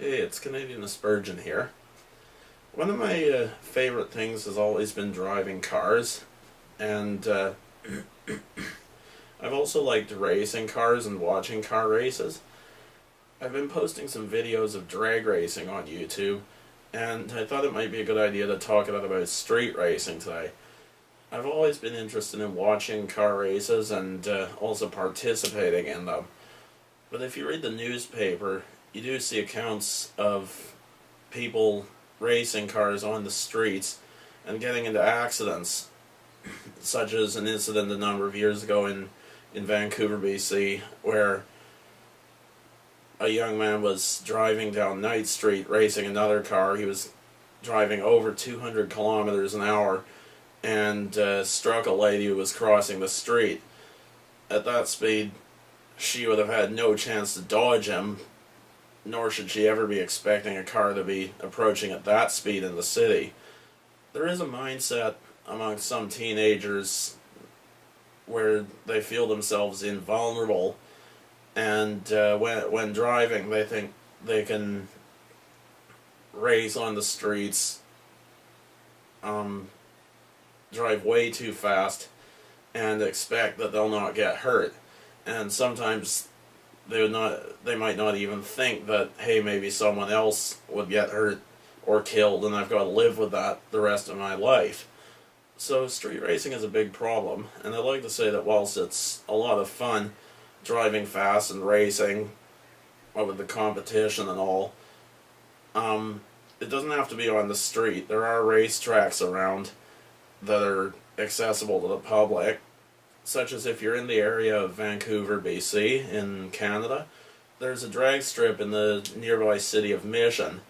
Hey, it's Canadian Spurgeon here. One of my favorite things has always been driving cars, and I've also liked racing cars and watching car races. I've been posting some videos of drag racing on YouTube, and I thought it might be a good idea to talk a bit about street racing today. I've always been interested in watching car races and also participating in them. But if you read the newspaper, you do see accounts of people racing cars on the streets and getting into accidents, such as an incident a number of years ago in Vancouver, BC, where a young man was driving down Knight Street racing another car. He was driving over 200 kilometers an hour and struck a lady who was crossing the street. At that speed, she would have had no chance to dodge him, nor should she ever be expecting a car to be approaching at that speed in the city. There is a mindset among some teenagers where they feel themselves invulnerable, and when driving they think they can race on the streets, drive way too fast, and expect that they'll not get hurt. And sometimes they might not even think that, hey, maybe someone else would get hurt or killed, and I've got to live with that the rest of my life. So street racing is a big problem, and I'd like to say that whilst it's a lot of fun driving fast and racing with the competition and all, it doesn't have to be on the street. There are racetracks around that are accessible to the public, such as if you're in the area of Vancouver, BC, in Canada. There's a drag strip in the nearby city of Mission,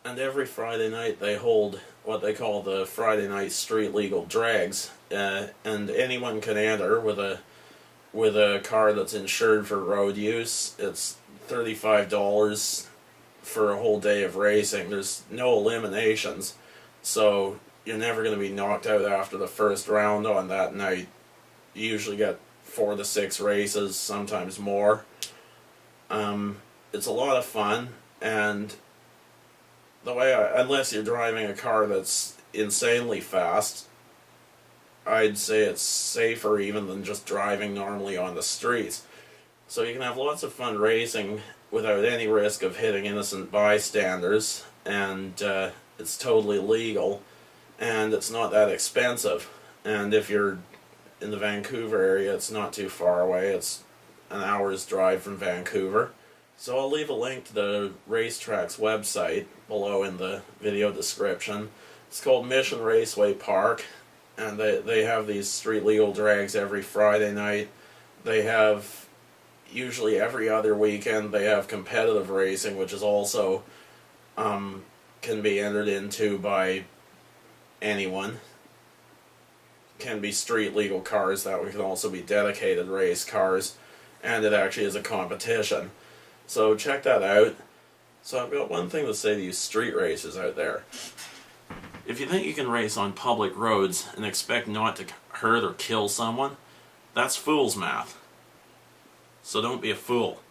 and every Friday night they hold what they call the Friday Night Street Legal Drags, and anyone can enter with a car that's insured for road use. It's $35 for a whole day of racing. There's no eliminations, so you're never going to be knocked out after the first round on that night. You usually get 4 to 6 races, sometimes more. It's a lot of fun, and unless you're driving a car that's insanely fast, I'd say it's safer even than just driving normally on the streets. So you can have lots of fun racing without any risk of hitting innocent bystanders, and it's totally legal, and it's not that expensive. And if you're in the Vancouver area, it's not too far away. It's an hour's drive from Vancouver. So I'll leave a link to the racetrack's website below in the video description. It's called Mission Raceway Park, and they have these street legal drags every Friday night. They have, usually every other weekend, they have competitive racing, which is also can be entered into by anyone. Can be street legal cars, that can also be dedicated race cars, and it actually is a competition. So check that out. So I've got one thing to say to you street racers out there. If you think you can race on public roads and expect not to hurt or kill someone, that's fool's math. So don't be a fool.